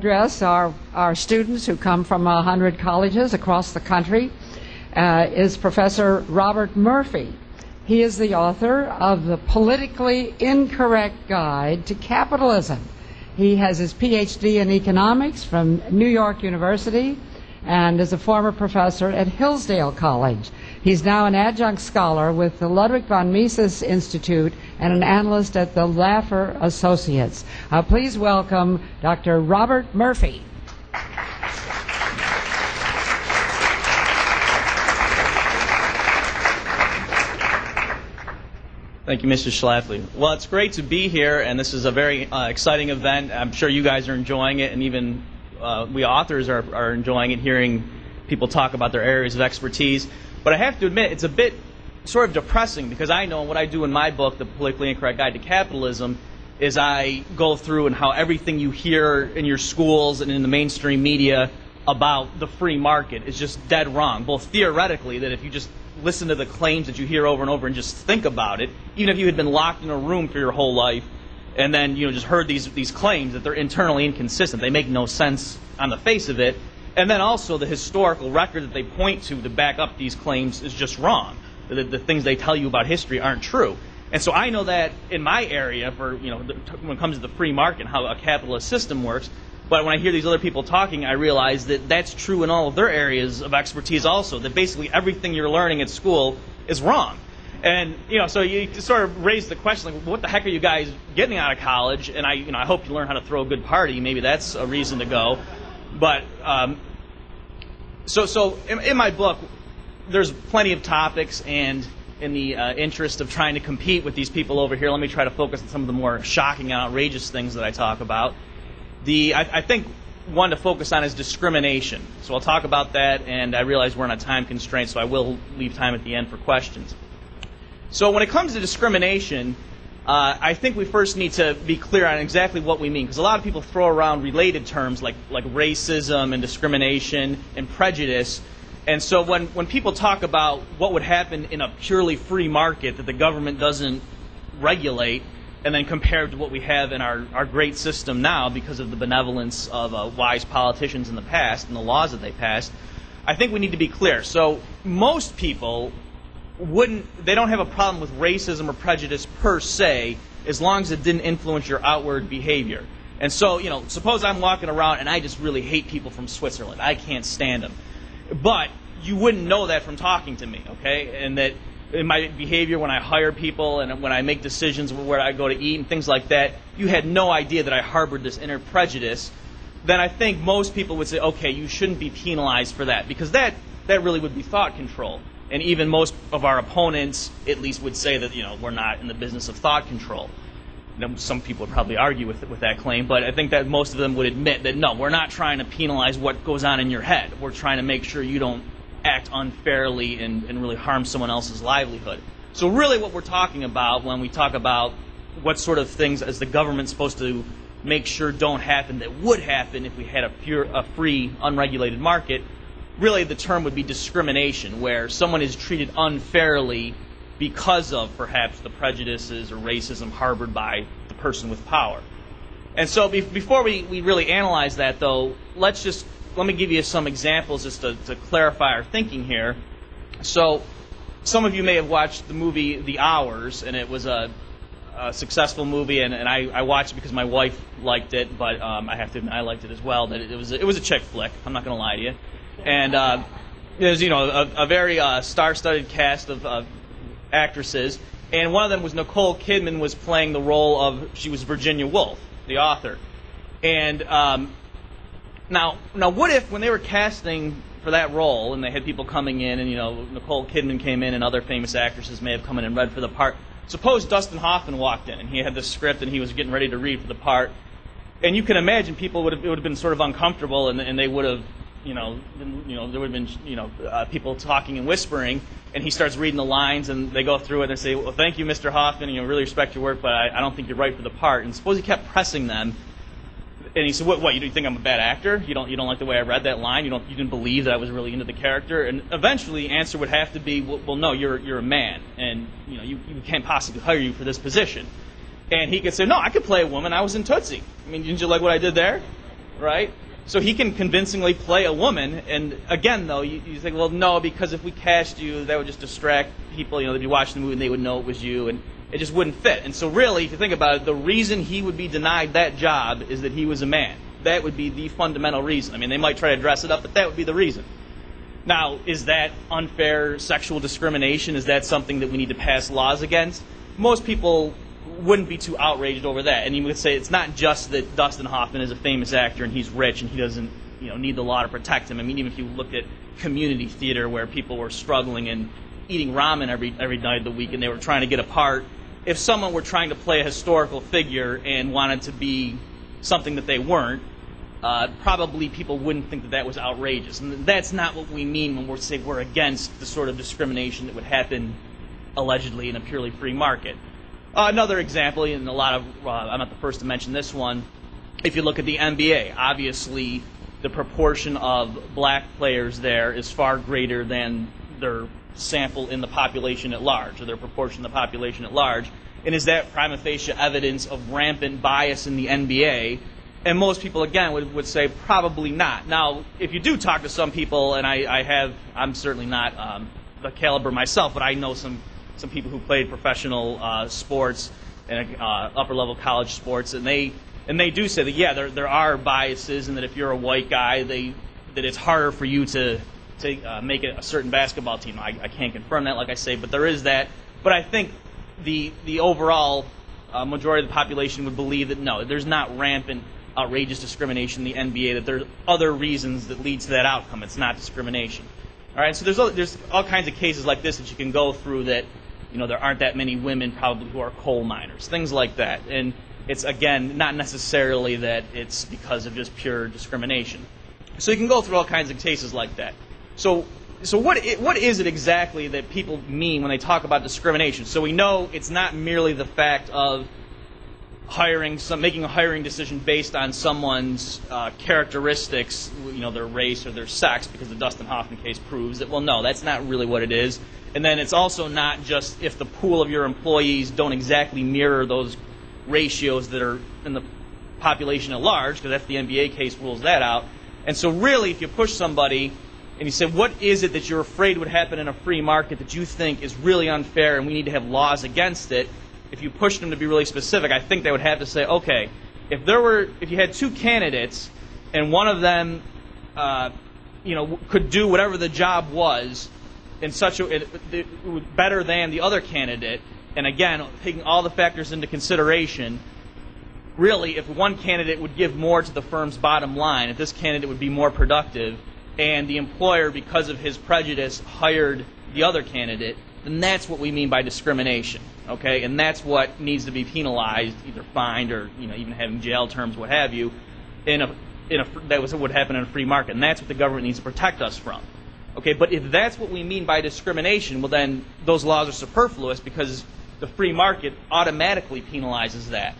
Address our students who come from 100 colleges across the country is Professor Robert Murphy. He is the author of The Politically Incorrect Guide to Capitalism. He has his PhD in economics from New York University and is a former professor at Hillsdale College. He's now an adjunct scholar with the Ludwig von Mises Institute and an analyst at the Laffer Associates. Please welcome Dr. Robert Murphy. Thank you, Mr. Schlafly. Well, it's great to be here, and this is a very exciting event. I'm sure you guys are enjoying it, and even we authors are enjoying it, hearing people talk about their areas of expertise. But I have to admit, it's a bit sort of depressing, because I know what I do in my book, The Politically Incorrect Guide to Capitalism, is I go through and how everything you hear in your schools and in the mainstream media about the free market is just dead wrong, both theoretically, that if you just listen to the claims that you hear over and over and just think about it, even if you had been locked in a room for your whole life and then just heard these claims, that they're internally inconsistent. They make no sense on the face of it. And then also the historical record that they point to back up these claims is just wrong. The things they tell you about history aren't true. And so I know that in my area, for when it comes to the free market and how a capitalist system works, but when I hear these other people talking, I realize that that's true in all of their areas of expertise also, that basically everything you're learning at school is wrong. And so you sort of raise the question, like, what the heck are you guys getting out of college? And I hope you learn how to throw a good party. Maybe that's a reason to go. But so in my book, there's plenty of topics, and in the interest of trying to compete with these people over here, let me try to focus on some of the more shocking and outrageous things that I talk about. I think one to focus on is discrimination. So I'll talk about that, and I realize we're on a time constraint, so I will leave time at the end for questions. So when it comes to discrimination, I think we first need to be clear on exactly what we mean, because a lot of people throw around related terms like racism and discrimination and prejudice. And so when people talk about what would happen in a purely free market that the government doesn't regulate, and then compared to what we have in our great system now because of the benevolence of wise politicians in the past and the laws that they passed, I think we need to be clear. So most people they don't have a problem with racism or prejudice per se, as long as it didn't influence your outward behavior. And so, suppose I'm walking around and I just really hate people from Switzerland. I can't stand them. But you wouldn't know that from talking to me, okay? And that in my behavior when I hire people and when I make decisions where I go to eat and things like that, you had no idea that I harbored this inner prejudice. Then I think most people would say, okay, you shouldn't be penalized for that, because that really would be thought control. And even most of our opponents at least would say that we're not in the business of thought control. Some people would probably argue with that claim, but I think that most of them would admit that no, we're not trying to penalize what goes on in your head. We're trying to make sure you don't act unfairly and really harm someone else's livelihood. So really what we're talking about when we talk about what sort of things is the government supposed to make sure don't happen that would happen if we had a free, unregulated market, really the term would be discrimination, where someone is treated unfairly because of perhaps the prejudices or racism harbored by the person with power. And so before we really analyze that, though, let me give you some examples just to clarify our thinking here. So some of you may have watched the movie The Hours, and it was a successful movie, and I watched it because my wife liked it, but I have to admit I liked it as well. That it was a chick flick. I'm not going to lie to you. And there's a very star-studded cast of actresses, and one of them was Nicole Kidman, was playing the role of, she was Virginia Woolf, the author. And now what if when they were casting for that role and they had people coming in and Nicole Kidman came in and other famous actresses may have come in and read for the part, suppose Dustin Hoffman walked in and he had the script and he was getting ready to read for the part, and you can imagine people it would have been sort of uncomfortable, and they would have there would have been people talking and whispering, and he starts reading the lines, and they go through it and say, well, thank you, Mr. Hoffman, really respect your work, but I don't think you're right for the part. And suppose he kept pressing them, and he said, what you think I'm a bad actor? You don't like the way I read that line? You didn't believe that I was really into the character? And eventually the answer would have to be, well no, you're a man, and you can't possibly hire you for this position. And he could say, no, I could play a woman. I was in Tootsie. I mean, didn't you like what I did there? right? So he can convincingly play a woman, and again, though, you think, well, no, because if we cast you, that would just distract people. They'd be watching the movie and they would know it was you, and it just wouldn't fit. And so really, if you think about it, the reason he would be denied that job is that he was a man. That would be the fundamental reason. I mean, they might try to dress it up, but that would be the reason. Now, is that unfair sexual discrimination? Is that something that we need to pass laws against? Most people wouldn't be too outraged over that. And you would say it's not just that Dustin Hoffman is a famous actor and he's rich and he doesn't need the law to protect him. I mean, even if you look at community theater where people were struggling and eating ramen every night of the week and they were trying to get a part, if someone were trying to play a historical figure and wanted to be something that they weren't, probably people wouldn't think that that was outrageous. And that's not what we mean when we say we're against the sort of discrimination that would happen allegedly in a purely free market. Another example, and a lot of, I'm not the first to mention this one, if you look at the NBA, obviously the proportion of black players there is far greater than their sample in the population at large, or their proportion in the population at large. And is that prima facie evidence of rampant bias in the NBA? And most people, again, would say probably not. Now, if you do talk to some people, and I'm certainly not the caliber myself, but I know some people who played professional sports and upper-level college sports, and they do say that, yeah, there are biases, and that if you're a white guy, that it's harder for you to make it a certain basketball team. I can't confirm that, like I say, but there is that. But I think the overall majority of the population would believe that, no, there's not rampant, outrageous discrimination in the NBA, that there's other reasons that lead to that outcome. It's not discrimination. All right, so there's all kinds of cases like this that you can go through that, there aren't that many women probably who are coal miners, things like that. And it's, again, not necessarily that it's because of just pure discrimination. So you can go through all kinds of cases like that. So what is it exactly that people mean when they talk about discrimination? So we know it's not merely the fact of making a hiring decision based on someone's characteristics, their race or their sex, because the Dustin Hoffman case proves that, well, no, that's not really what it is. And then it's also not just if the pool of your employees don't exactly mirror those ratios that are in the population at large, because that's the NBA case rules that out. And so really, if you push somebody and you say, what is it that you're afraid would happen in a free market that you think is really unfair and we need to have laws against it, if you push them to be really specific, I think they would have to say, okay, if you had two candidates and one of them could do whatever the job was in better than the other candidate, and again, taking all the factors into consideration, really, if one candidate would give more to the firm's bottom line, if this candidate would be more productive, and the employer, because of his prejudice, hired the other candidate, then that's what we mean by discrimination, okay? And that's what needs to be penalized, either fined or even having jail terms, what have you, that would happen in a free market, and that's what the government needs to protect us from. Okay, but if that's what we mean by discrimination, well then those laws are superfluous because the free market automatically penalizes that.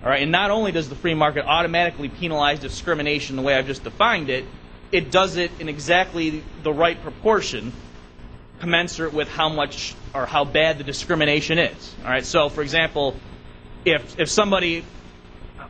All right, and not only does the free market automatically penalize discrimination the way I've just defined it, it does it in exactly the right proportion, commensurate with how much or how bad the discrimination is. All right, so for example, if somebody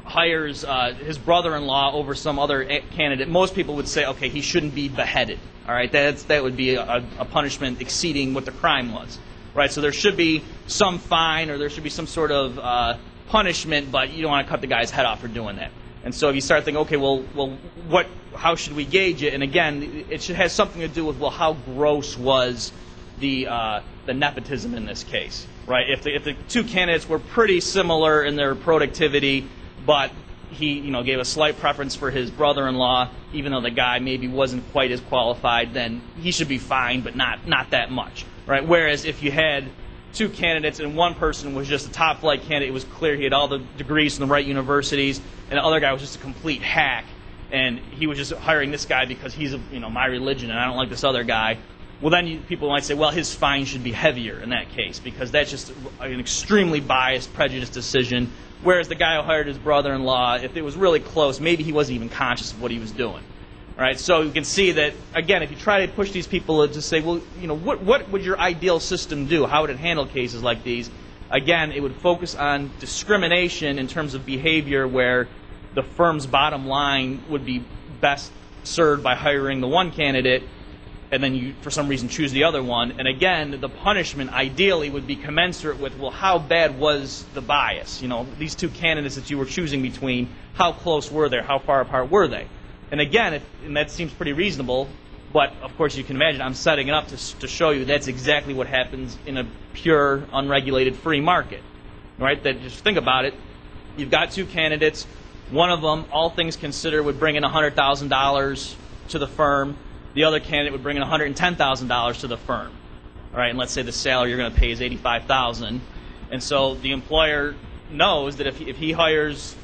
hires his brother-in-law over some other candidate, most people would say, okay, he shouldn't be beheaded. All right, that would be a punishment exceeding what the crime was. Right, so there should be some fine or there should be some sort of punishment, but you don't want to cut the guy's head off for doing that. And so if you start thinking, okay, well, how should we gauge it? And again, it has something to do with, well, how gross was the nepotism in this case, right? If the two candidates were pretty similar in their productivity, but he gave a slight preference for his brother-in-law, even though the guy maybe wasn't quite as qualified, then he should be fined, but not that much, right? Whereas if you had two candidates and one person was just a top-flight candidate, it was clear he had all the degrees from the right universities, and the other guy was just a complete hack, and he was just hiring this guy because he's my religion and I don't like this other guy. Well, then people might say, well, his fine should be heavier in that case because that's just an extremely biased, prejudiced decision. Whereas the guy who hired his brother-in-law, if it was really close, maybe he wasn't even conscious of what he was doing. Right? So you can see that, again, if you try to push these people to say, well, what would your ideal system do? How would it handle cases like these? Again, it would focus on discrimination in terms of behavior where the firm's bottom line would be best served by hiring the one candidate, and then you, for some reason, choose the other one. And again, the punishment ideally would be commensurate with, well, how bad was the bias? You know, these two candidates that you were choosing between, how close were they? How far apart were they? And again, and that seems pretty reasonable, but of course you can imagine I'm setting it up to show you that's exactly what happens in a pure, unregulated free market. Right? That, just think about it. You've got two candidates. One of them, all things considered, would bring in $100,000 to the firm. The other candidate would bring in $110,000 to the firm. All right, and let's say the salary you're going to pay is $85,000, and so the employer knows that if he hires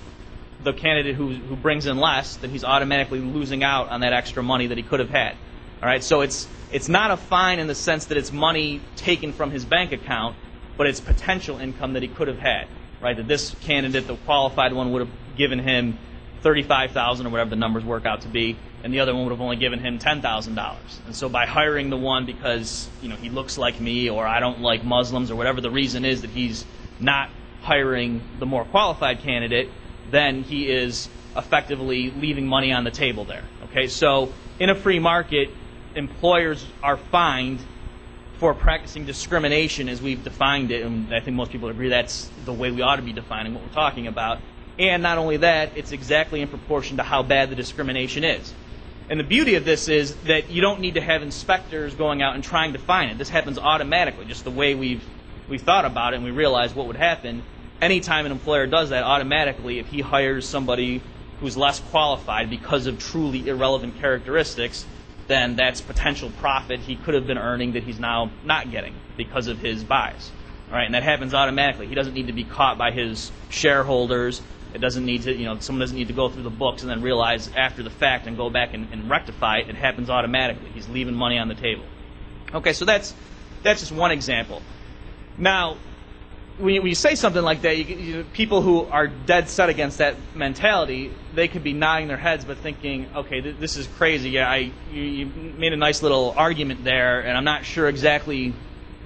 the candidate who brings in less, then he's automatically losing out on that extra money that he could have had. All right, so it's not a fine in the sense that it's money taken from his bank account, but it's potential income that he could have had. Right, that this candidate, the qualified one, would have given him $35,000 or whatever the numbers work out to be, and the other one would have only given him $10,000. And so by hiring the one because, you know, he looks like me, or I don't like Muslims, or whatever the reason is that he's not hiring the more qualified candidate, then he is effectively leaving money on the table there. Okay, so in a free market, employers are fined for practicing discrimination as we've defined it, and I think most people agree that's the way we ought to be defining what we're talking about. And not only that, it's exactly in proportion to how bad the discrimination is. And the beauty of this is that you don't need to have inspectors going out and trying to find it. This happens automatically, just the way we've thought about it, and we realize what would happen. Anytime an employer does that, automatically, if he hires somebody who's less qualified because of truly irrelevant characteristics, then that's potential profit he could have been earning that he's now not getting because of his bias. All right, and that happens automatically. He doesn't need to be caught by his shareholders. It doesn't need to, someone doesn't need to go through the books and then realize after the fact and go back and rectify it. It happens automatically. He's leaving money on the table. Okay, so that's just one example. Now, when you say something like that, people who are dead set against that mentality, they could be nodding their heads but thinking, okay, this is crazy. Yeah, you made a nice little argument there, and I'm not sure exactly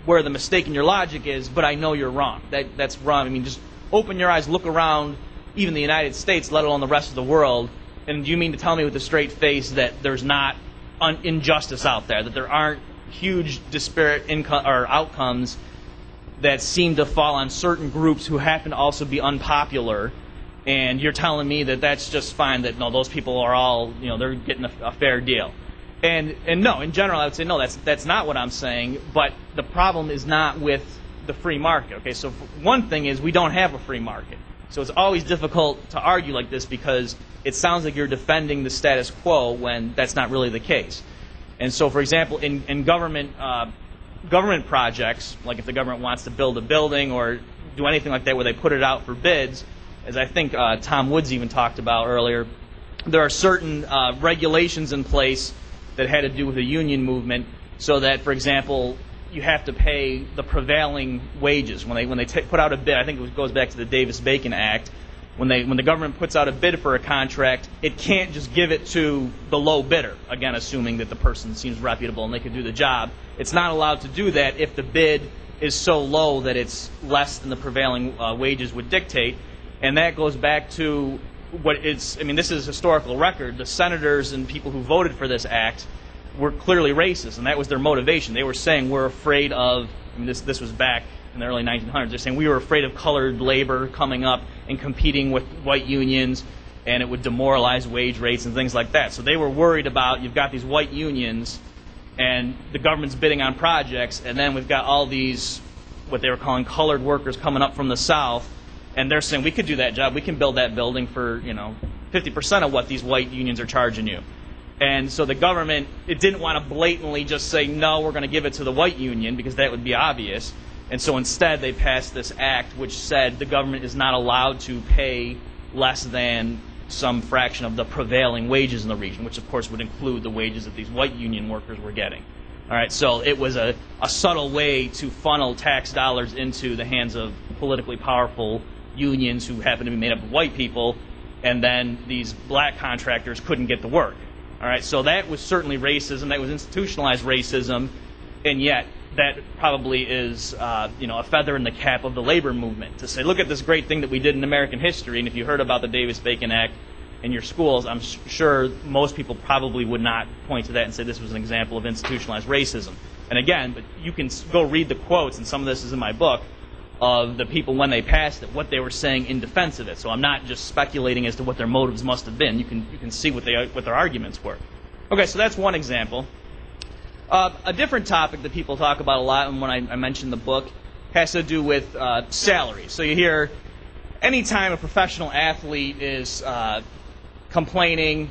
where the mistake in your logic is, but I know you're wrong. That's wrong. I mean, just open your eyes, look around, even the United States, let alone the rest of the world, and do you mean to tell me with a straight face that there's not injustice out there, that there aren't huge disparate income or outcomes that seem to fall on certain groups who happen to also be unpopular, and you're telling me that that's just fine, that no, those people are all, they're getting a fair deal? And no, in general, I would say no, that's not what I'm saying, but the problem is not with the free market. Okay, so one thing is we don't have a free market. So it's always difficult to argue like this because it sounds like you're defending the status quo when that's not really the case. And so, for example, in government projects, like if the government wants to build a building or do anything like that where they put it out for bids, as I think Tom Woods even talked about earlier, there are certain regulations in place that had to do with the union movement, so that, for example, you have to pay the prevailing wages when they put out a bid. I think it goes back to the Davis-Bacon Act. When the government puts out a bid for a contract, it can't just give it to the low bidder, again, assuming that the person seems reputable and they could do the job. It's not allowed to do that if the bid is so low that it's less than the prevailing wages would dictate. And that goes back to this is historical record. The senators and people who voted for this act were clearly racist, and that was their motivation. They were saying we're afraid of, this was back in the early 1900s, they're saying we were afraid of colored labor coming up and competing with white unions, and it would demoralize wage rates and things like that. So they were worried about, you've got these white unions, and the government's bidding on projects, and then we've got all these, what they were calling colored workers coming up from the South, and they're saying we could do that job, we can build that building for 50% of what these white unions are charging you. And so the government, it didn't want to blatantly just say, no, we're going to give it to the white union, because that would be obvious. And so instead they passed this act which said the government is not allowed to pay less than some fraction of the prevailing wages in the region, which of course would include the wages that these white union workers were getting. All right, so it was a subtle way to funnel tax dollars into the hands of politically powerful unions who happen to be made up of white people, and then these black contractors couldn't get the work. All right, so that was certainly racism. That was institutionalized racism, and yet that probably is a feather in the cap of the labor movement to say, look at this great thing that we did in American history. And if you heard about the Davis-Bacon Act, in your schools, I'm sure most people probably would not point to that and say this was an example of institutionalized racism. And again, but you can go read the quotes, and some of this is in my book, of the people when they passed it, what they were saying in defense of it. So I'm not just speculating as to what their motives must have been. You can see what their arguments were. Okay, so that's one example. A different topic that people talk about a lot, and when I mentioned the book, has to do with salary. So you hear anytime a professional athlete is complaining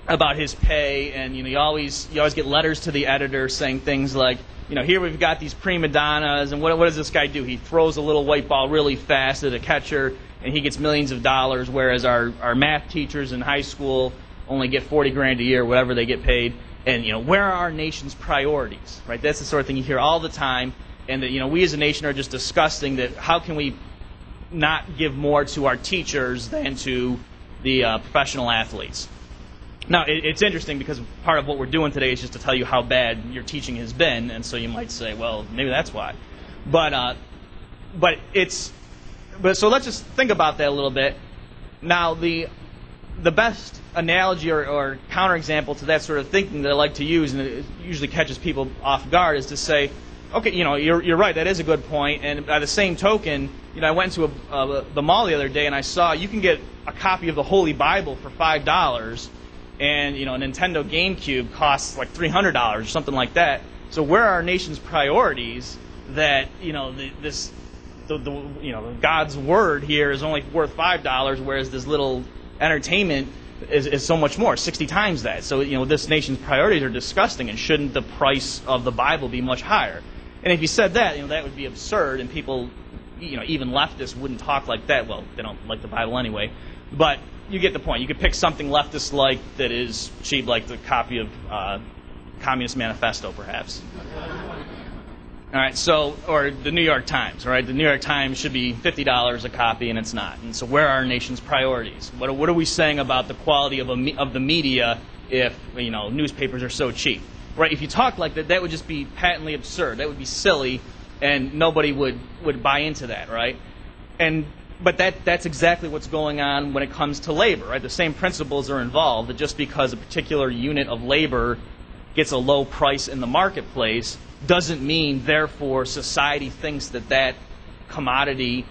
about his pay, and you always get letters to the editor saying things like, here we've got these prima donnas, and what does this guy do? He throws a little white ball really fast at a catcher, and he gets millions of dollars, whereas our math teachers in high school only get $40,000 a year, whatever they get paid. And where are our nation's priorities? Right? That's the sort of thing you hear all the time, and that we as a nation are just discussing that. How can we not give more to our teachers than to the professional athletes? Now, it's interesting because part of what we're doing today is just to tell you how bad your teaching has been, and so you might say, well, maybe that's why. But so let's just think about that a little bit. Now, the best analogy or counterexample to that sort of thinking that I like to use, and it usually catches people off guard, is to say, okay, you're right, that is a good point, and by the same token, I went to the mall the other day and I saw you can get a copy of the Holy Bible for $5, and a Nintendo GameCube costs like $300 or something like that. So where are our nation's priorities that God's word here is only worth $5, whereas this little entertainment is so much more, 60 times that. So this nation's priorities are disgusting, and shouldn't the price of the Bible be much higher? And if you said that, that would be absurd, and people, even leftists wouldn't talk like that. Well, they don't like the Bible anyway, but you get the point. You could pick something leftist-like that is cheap, like the copy of Communist Manifesto, perhaps. All right, or the New York Times, right? The New York Times should be $50 a copy, and it's not. And so where are our nation's priorities? What are we saying about the quality of the media if, newspapers are so cheap? Right? If you talk like that, that would just be patently absurd. That would be silly, and nobody would buy into that, right? But that's exactly what's going on when it comes to labor, right? The same principles are involved, that just because a particular unit of labor gets a low price in the marketplace doesn't mean, therefore, society thinks that commodity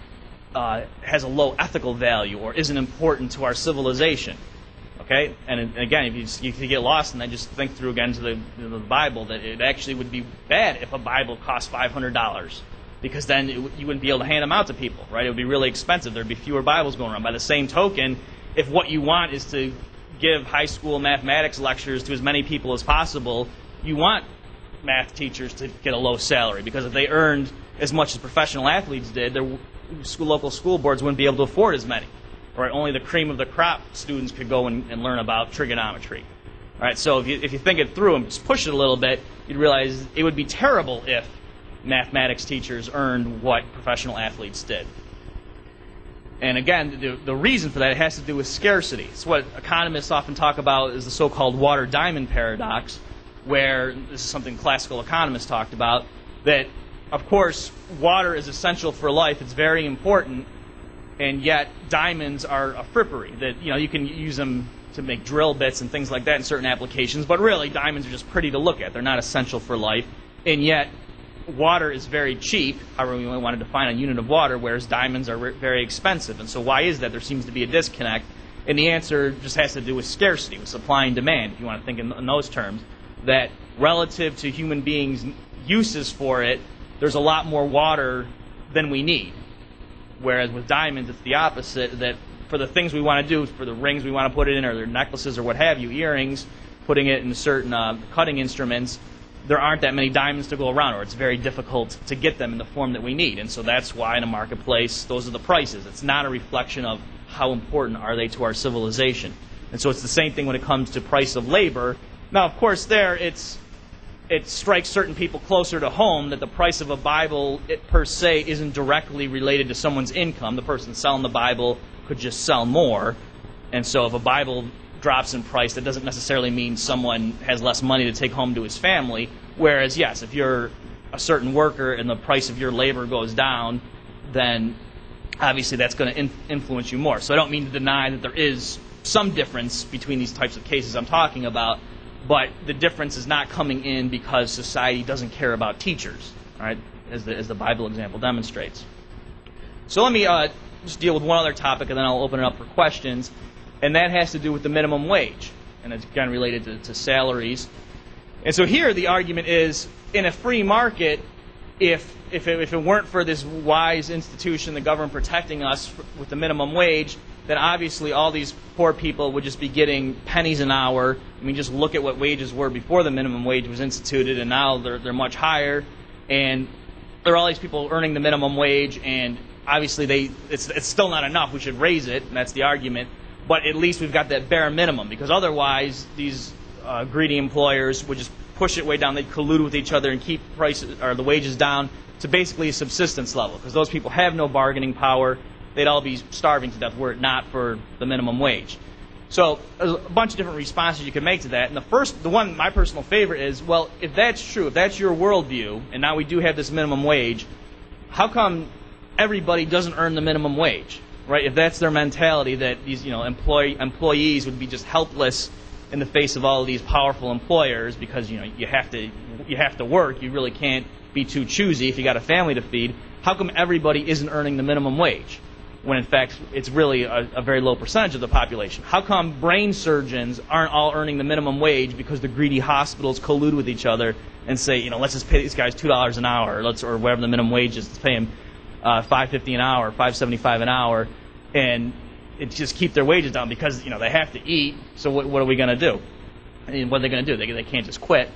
has a low ethical value or isn't important to our civilization. Okay? And again, if you get lost and then just think through again to the Bible, that it actually would be bad if a Bible cost $500. Because then you wouldn't be able to hand them out to people, right? It would be really expensive. There'd be fewer Bibles going around. By the same token, if what you want is to give high school mathematics lectures to as many people as possible, you want math teachers to get a low salary, because if they earned as much as professional athletes did, their local school boards wouldn't be able to afford as many. Right? Only the cream of the crop students could go and learn about trigonometry. All right? So if you think it through and just push it a little bit, you'd realize it would be terrible if mathematics teachers earned what professional athletes did. And again, the reason for that has to do with scarcity. It's what economists often talk about as the so-called water-diamond paradox, where this is something classical economists talked about, that, of course, water is essential for life. It's very important, and yet diamonds are a frippery. That you can use them to make drill bits and things like that in certain applications, but really diamonds are just pretty to look at. They're not essential for life, and yet water is very cheap, however we only want to define a unit of water, whereas diamonds are very expensive. And so why is that? There seems to be a disconnect, and the answer just has to do with scarcity, with supply and demand, if you want to think in those terms, that relative to human beings' uses for it, there's a lot more water than we need. Whereas with diamonds, it's the opposite, that for the things we want to do, for the rings we want to put it in, or their necklaces or what have you, earrings, putting it in certain cutting instruments, there aren't that many diamonds to go around, or it's very difficult to get them in the form that we need. And so that's why in a marketplace, those are the prices. It's not a reflection of how important are they to our civilization. And so it's the same thing when it comes to price of labor. Now, of course, it strikes certain people closer to home that the price of a Bible, per se, isn't directly related to someone's income. The person selling the Bible could just sell more. And so if a Bible drops in price, that doesn't necessarily mean someone has less money to take home to his family. Whereas, yes, if you're a certain worker and the price of your labor goes down, then obviously that's going to influence you more. So I don't mean to deny that there is some difference between these types of cases I'm talking about, but the difference is not coming in because society doesn't care about teachers, all right, as the Bible example demonstrates. So let me just deal with one other topic, and then I'll open it up for questions, and that has to do with the minimum wage, and it's again related to salaries. And so here the argument is, in a free market, if it weren't for this wise institution, the government protecting us with the minimum wage, then obviously all these poor people would just be getting pennies an hour. I mean, just look at what wages were before the minimum wage was instituted, and now they're much higher. And there are all these people earning the minimum wage, and obviously it's still not enough. We should raise it, and that's the argument. But at least we've got that bare minimum, because otherwise these greedy employers would just push it way down. They'd collude with each other and keep prices or the wages down to basically a subsistence level, because those people have no bargaining power. They'd all be starving to death were it not for the minimum wage. So there's a bunch of different responses you can make to that. And the one, my personal favorite is, well, if that's true, if that's your worldview, and now we do have this minimum wage, how come everybody doesn't earn the minimum wage, right? If that's their mentality, that these employees would be just helpless in the face of all of these powerful employers, because you have to work. You really can't be too choosy if you got a family to feed. How come everybody isn't earning the minimum wage, when in fact it's really a very low percentage of the population? How come brain surgeons aren't all earning the minimum wage because the greedy hospitals collude with each other and say, let's just pay these guys $2 an hour, or whatever the minimum wage is, let's pay them $5.50 an hour, $5.75 an hour, and it just keep their wages down, because they have to eat. So what are we going to do? And what are they going to do? They can't just quit.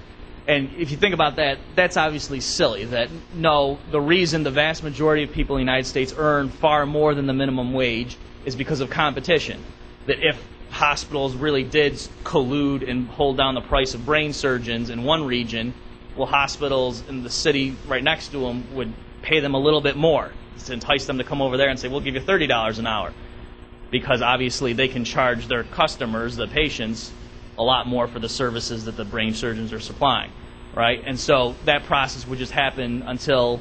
And if you think about that, that's obviously silly. That no, the reason the vast majority of people in the United States earn far more than the minimum wage is because of competition. That if hospitals really did collude and hold down the price of brain surgeons in one region, well, hospitals in the city right next to them would pay them a little bit more to entice them to come over there and say, we'll give you $30 an hour. Because obviously they can charge their customers, the patients, a lot more for the services that the brain surgeons are supplying, right? And so that process would just happen until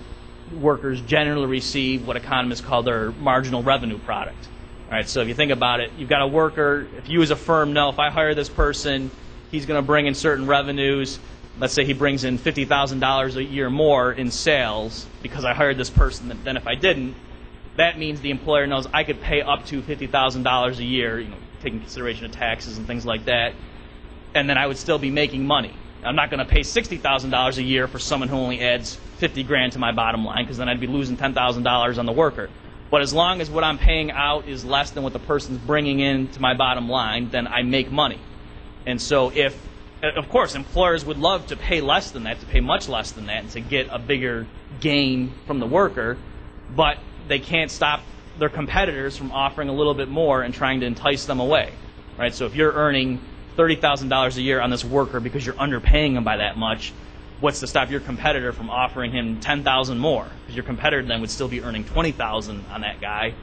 workers generally receive what economists call their marginal revenue product. All right, so if you think about it, you've got a worker. If you as a firm know, if I hire this person, he's going to bring in certain revenues. Let's say he brings in $50,000 a year more in sales because I hired this person than if I didn't. That means the employer knows I could pay up to $50,000 a year, taking consideration of taxes and things like that, and then I would still be making money. I'm not going to pay $60,000 a year for someone who only adds $50,000 to my bottom line, because then I'd be losing $10,000 on the worker. But as long as what I'm paying out is less than what the person's bringing in to my bottom line, then I make money. And so of course, employers would love to pay less than that, to pay much less than that, and to get a bigger gain from the worker, but they can't stop their competitors from offering a little bit more and trying to entice them away, right? So if you're earning $30,000 a year on this worker because you're underpaying him by that much, what's to stop your competitor from offering him $10,000 more? Because your competitor then would still be earning $20,000 on that guy,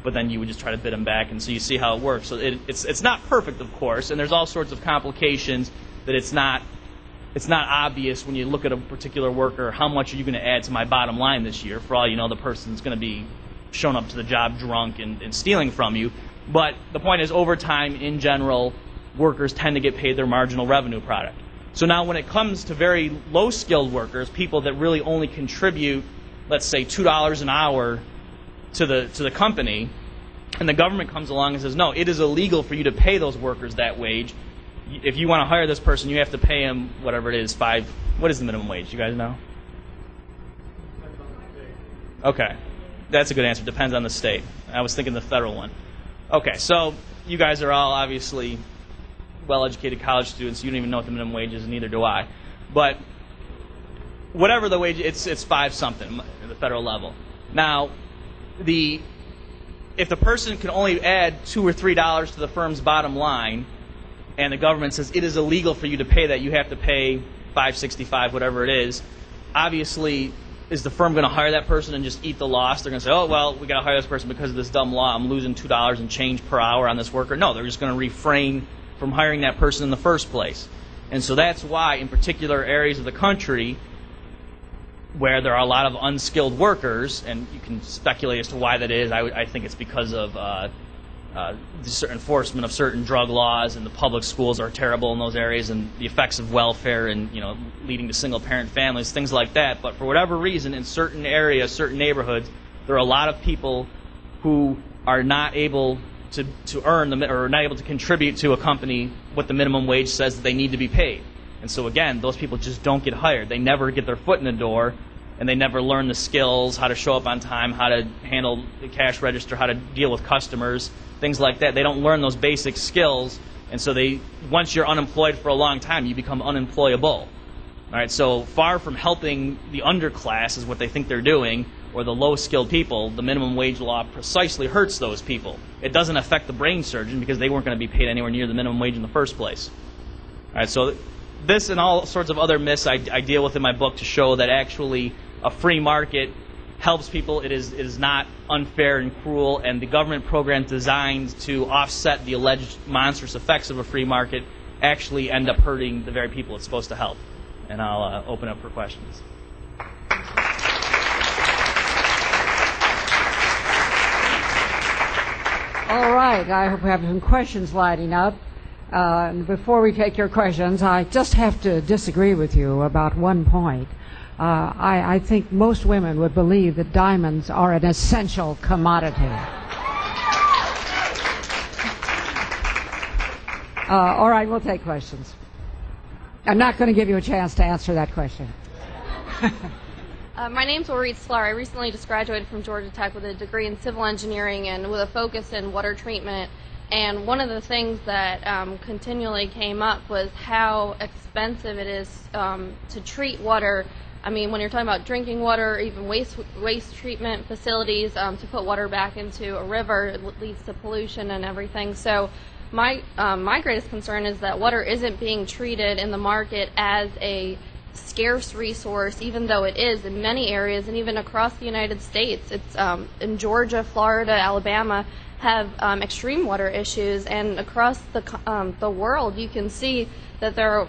but then you would just try to bid him back, and so you see how it works. So it's not perfect, of course, and there's all sorts of complications that it's not obvious when you look at a particular worker, how much are you going to add to my bottom line this year? For all you know, the person's going to be showing up to the job drunk and stealing from you. But the point is, over time, in general, workers tend to get paid their marginal revenue product. So now when it comes to very low-skilled workers, people that really only contribute, let's say, $2 an hour to the company, and the government comes along and says, no, it is illegal for you to pay those workers that wage. If you want to hire this person, you have to pay him whatever it is, what is the minimum wage? You guys know? Okay. That's a good answer. Depends on the state. I was thinking the federal one. Okay, so you guys are all obviously well-educated college students. You don't even know what the minimum wage is, and neither do I. But whatever the wage, it's 5 something at the federal level. Now, if the person can only add $2 or $3 to the firm's bottom line, and the government says it is illegal for you to pay that, you have to pay $5.65, whatever it is, obviously, is the firm going to hire that person and just eat the loss? They're going to say, oh, well, we got to hire this person because of this dumb law. I'm losing $2 and change per hour on this worker. No, they're just going to refrain from hiring that person in the first place. And so that's why, in particular areas of the country where there are a lot of unskilled workers, and you can speculate as to why that is. I think it's because of enforcement of certain drug laws, and the public schools are terrible in those areas, and the effects of welfare and leading to single-parent families, things like that. But for whatever reason, in certain areas, certain neighborhoods, there are a lot of people who are not able to earn or not able to contribute to a company what the minimum wage says that they need to be paid. And so again, those people just don't get hired. They never get their foot in the door, and they never learn the skills, how to show up on time, how to handle the cash register, how to deal with customers, things like that. They don't learn those basic skills, and so once you're unemployed for a long time, you become unemployable. All right, so far from helping the underclass is what they think they're doing, or the low-skilled people, the minimum wage law precisely hurts those people. It doesn't affect the brain surgeon because they weren't going to be paid anywhere near the minimum wage in the first place. All right, so this and all sorts of other myths I deal with in my book to show that actually a free market helps people. It is not unfair and cruel, and the government programs designed to offset the alleged monstrous effects of a free market actually end up hurting the very people it's supposed to help. And I'll open up for questions. All right, I hope we have some questions lining up. And before we take your questions, I just have to disagree with you about one point. I think most women would believe that diamonds are an essential commodity. All right, we'll take questions. I'm not going to give you a chance to answer that question. My name's Ulrich Sklar. I recently just graduated from Georgia Tech with a degree in civil engineering and with a focus in water treatment. And one of the things that continually came up was how expensive it is to treat water. I mean, when you're talking about drinking water, or even waste treatment facilities, to put water back into a river, it leads to pollution and everything. So my greatest concern is that water isn't being treated in the market as a scarce resource, even though it is in many areas and even across the United States. It's in Georgia, Florida, Alabama have extreme water issues, and across the world you can see that there are,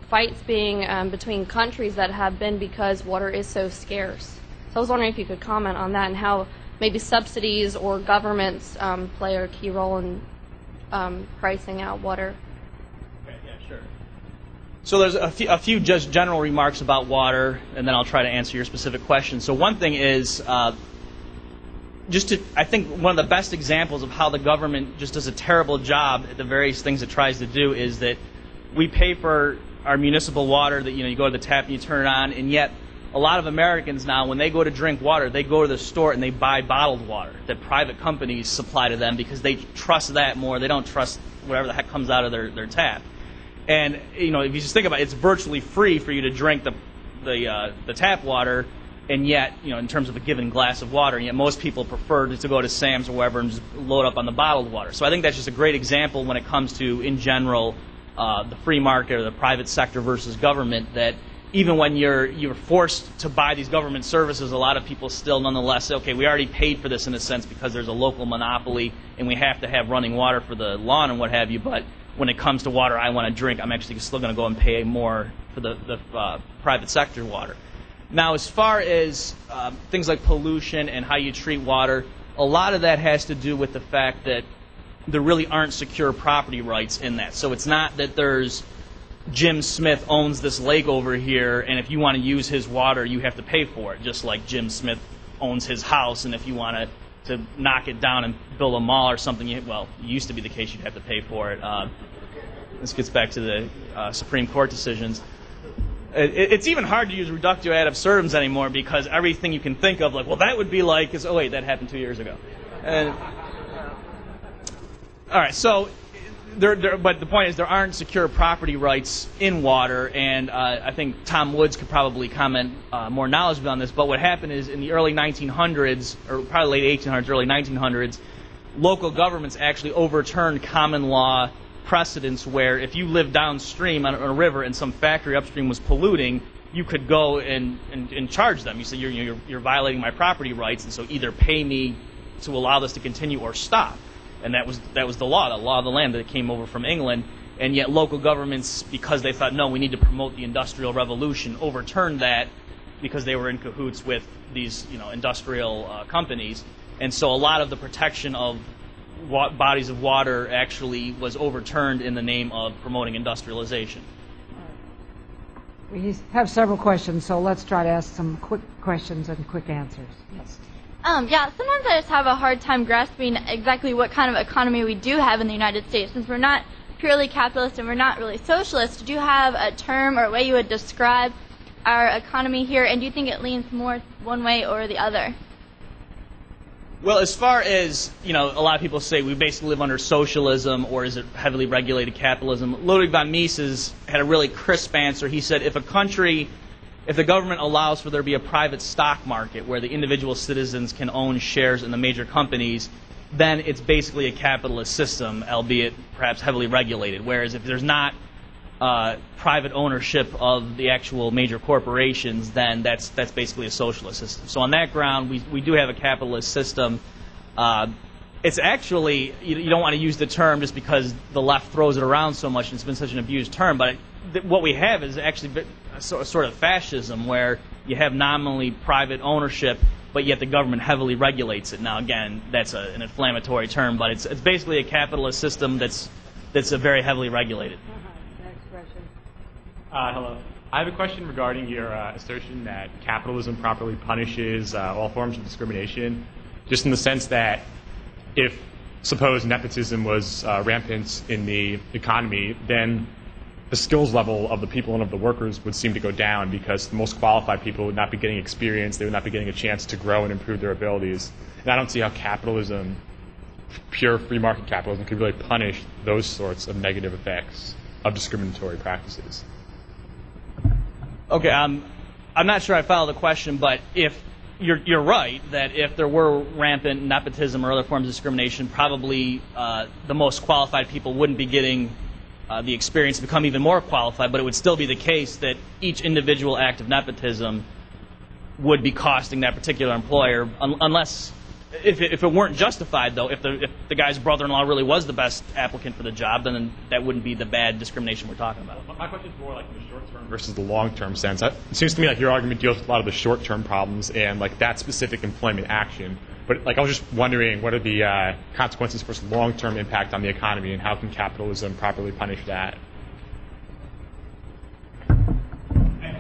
fights being between countries that have been because water is so scarce. So I was wondering if you could comment on that and how maybe subsidies or governments play a key role in pricing out water. Okay, yeah, sure. So there's a few just general remarks about water, and then I'll try to answer your specific question. So one thing is, I think one of the best examples of how the government just does a terrible job at the various things it tries to do is that we pay for our municipal water that, you go to the tap and you turn it on, and yet a lot of Americans now, when they go to drink water, they go to the store and they buy bottled water that private companies supply to them because they trust that more. They don't trust whatever the heck comes out of their tap. And, if you just think about it, it's virtually free for you to drink the tap water, and yet, in terms of a given glass of water, and yet most people prefer to go to Sam's or wherever and just load up on the bottled water. So I think that's just a great example when it comes to, in general, the free market or the private sector versus government, that even when you're forced to buy these government services, a lot of people still nonetheless say, okay, we already paid for this in a sense because there's a local monopoly and we have to have running water for the lawn and what have you, but when it comes to water I want to drink, I'm actually still going to go and pay more for the private sector water. Now, as far as things like pollution and how you treat water, a lot of that has to do with the fact that there really aren't secure property rights in that. So it's not that there's Jim Smith owns this lake over here, and if you want to use his water, you have to pay for it, just like Jim Smith owns his house, and if you want to knock it down and build a mall or something, it used to be the case you'd have to pay for it. This gets back to the Supreme Court decisions. It's even hard to use reductio ad absurdum anymore because everything you can think of, that would be like, oh wait, that happened 2 years ago. And, all right, so, but the point is there aren't secure property rights in water, and I think Tom Woods could probably comment more knowledgeably on this, but what happened is in the early 1900s, or probably late 1800s, early 1900s, local governments actually overturned common law precedents where if you lived downstream on a river and some factory upstream was polluting, you could go and charge them. You say you're violating my property rights, and so either pay me to allow this to continue or stop. And that was the law of the land that came over from England. And yet local governments, because they thought, no, we need to promote the Industrial Revolution, overturned that because they were in cahoots with these industrial companies. And so a lot of the protection of bodies of water actually was overturned in the name of promoting industrialization. We have several questions, so let's try to ask some quick questions and quick answers. Yes. Yeah, sometimes I just have a hard time grasping exactly what kind of economy we do have in the United States. Since we're not purely capitalist and we're not really socialist, do you have a term or a way you would describe our economy here, and do you think it leans more one way or the other? Well, as far as, a lot of people say we basically live under socialism, or is it heavily regulated capitalism? Ludwig von Mises had a really crisp answer. He said if the government allows for there to be a private stock market where the individual citizens can own shares in the major companies, then it's basically a capitalist system, albeit perhaps heavily regulated. Whereas if there's not private ownership of the actual major corporations, then that's basically a socialist system. So on that ground, we do have a capitalist system. It's actually, you don't want to use the term just because the left throws it around so much and it's been such an abused term, but what we have is actually a sort of fascism where you have nominally private ownership, but yet the government heavily regulates it. Now again, that's an inflammatory term, but it's basically a capitalist system that's very heavily regulated. Hello. I have a question regarding your assertion that capitalism properly punishes all forms of discrimination, just in the sense that if, suppose, nepotism was rampant in the economy, then the skills level of the people and of the workers would seem to go down because the most qualified people would not be getting experience, they would not be getting a chance to grow and improve their abilities. And I don't see how capitalism, pure free market capitalism, could really punish those sorts of negative effects of discriminatory practices. Okay, I'm not sure I follow the question, but if you're right that if there were rampant nepotism or other forms of discrimination, probably the most qualified people wouldn't be getting the experience to become even more qualified, but it would still be the case that each individual act of nepotism would be costing that particular employer, unless if it weren't justified, though. If the guy's brother-in-law really was the best applicant for the job, then that wouldn't be the bad discrimination we're talking about. My question is more like in the short-term versus the long-term sense. It seems to me like your argument deals with a lot of the short-term problems and like that specific employment action. But like I was just wondering, what are the consequences for long-term impact on the economy, and how can capitalism properly punish that?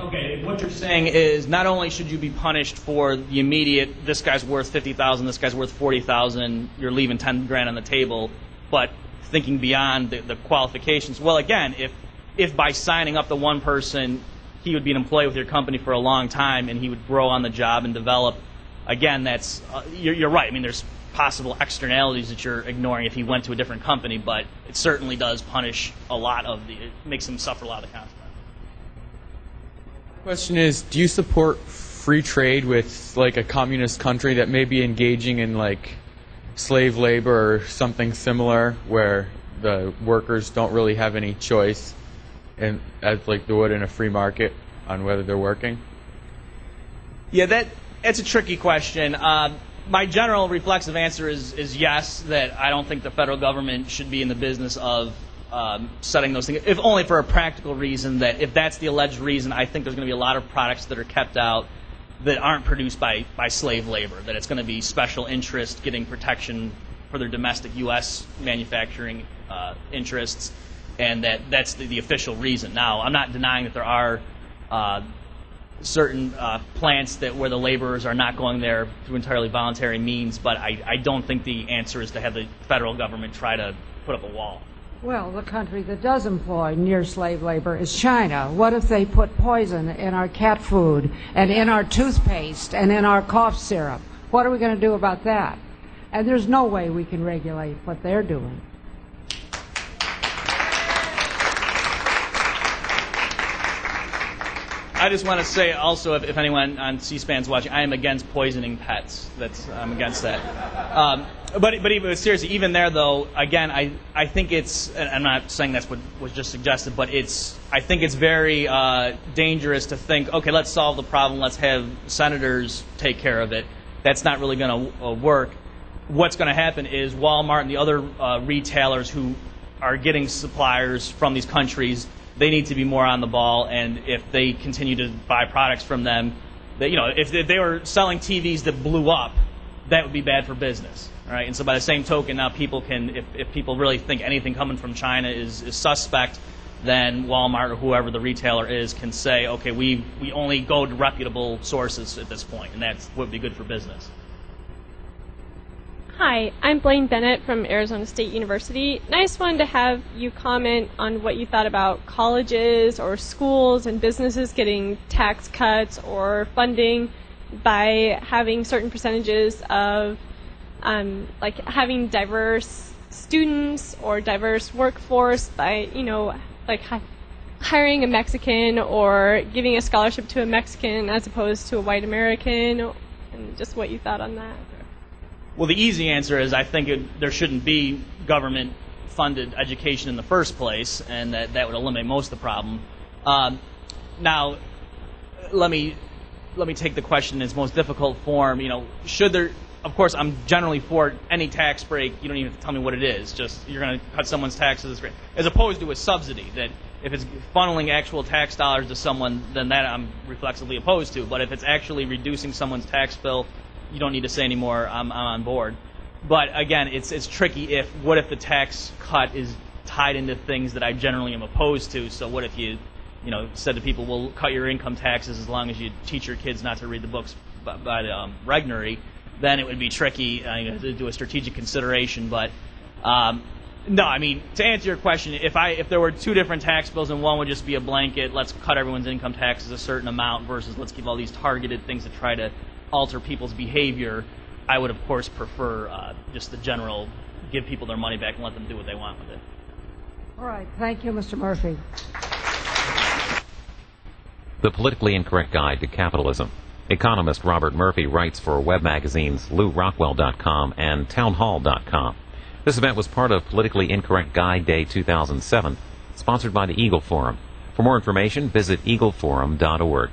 Okay, what you're saying is not only should you be punished for the immediate, this guy's worth $50,000, this guy's worth $40,000, you're leaving $10,000 on the table, but thinking beyond the qualifications. Well, again, if by signing up the one person, he would be an employee with your company for a long time and he would grow on the job and develop, again, that's you're right. I mean, there's possible externalities that you're ignoring if he went to a different company, but it certainly does punish a lot of it makes him suffer a lot of the consequences. Question is, do you support free trade with like a communist country that may be engaging in like slave labor or something similar, where the workers don't really have any choice, and as like they would in a free market on whether they're working? Yeah, that's a tricky question. My general reflexive answer is yes, that I don't think the federal government should be in the business of setting those things, if only for a practical reason, that if that's the alleged reason, I think there's going to be a lot of products that are kept out that aren't produced by slave labor, that it's going to be special interest getting protection for their domestic U.S. manufacturing interests, and that's the official reason. Now, I'm not denying that there are certain plants where the laborers are not going there through entirely voluntary means, but I don't think the answer is to have the federal government try to put up a wall. Well, the country that does employ near slave labor is China. What if they put poison in our cat food and in our toothpaste and in our cough syrup? What are we going to do about that? And there's no way we can regulate what they're doing. I just want to say also, if anyone on C-SPAN's watching, I am against poisoning pets. I'm against that. But even, seriously, even there, though, again, I think it's, and I'm not saying that's what was just suggested, but I think it's very dangerous to think, okay, let's solve the problem, let's have senators take care of it. That's not really going to work. What's going to happen is Walmart and the other retailers who are getting suppliers from these countries, they need to be more on the ball, and if they continue to buy products from them, if they were selling TVs that blew up, that would be bad for business. All right? And so by the same token, now people can, if people really think anything coming from China is suspect, then Walmart or whoever the retailer is can say, okay, we only go to reputable sources at this point, and that would be good for business. Hi, I'm Blaine Bennett from Arizona State University, and I just wanted to have you comment on what you thought about colleges or schools and businesses getting tax cuts or funding by having certain percentages of like having diverse students or diverse workforce by, like hiring a Mexican or giving a scholarship to a Mexican as opposed to a white American, and just what you thought on that. Well, the easy answer is I think there shouldn't be government-funded education in the first place, and that would eliminate most of the problem. Now, let me take the question in its most difficult form. Should there? Of course, I'm generally for any tax break. You don't even have to tell me what it is. Just you're going to cut someone's taxes, it's great. As opposed to a subsidy that if it's funneling actual tax dollars to someone, then that I'm reflexively opposed to. But if it's actually reducing someone's tax bill, you don't need to say anymore. I'm on board. But again, it's tricky. What if the tax cut is tied into things that I generally am opposed to? So what if you said to people, "We'll cut your income taxes as long as you teach your kids not to read the books by the Regnery"? Then it would be tricky to do a strategic consideration. But no, I mean, to answer your question, if there were two different tax bills and one would just be a blanket, let's cut everyone's income taxes a certain amount versus let's give all these targeted things to try to alter people's behavior, I would of course prefer just the general give people their money back and let them do what they want with it. All right. Thank you, Mr. Murphy. The Politically Incorrect Guide to Capitalism. Economist Robert Murphy writes for web magazines LouRockwell.com and Townhall.com. This event was part of Politically Incorrect Guide Day 2007, sponsored by the Eagle Forum. For more information, visit eagleforum.org.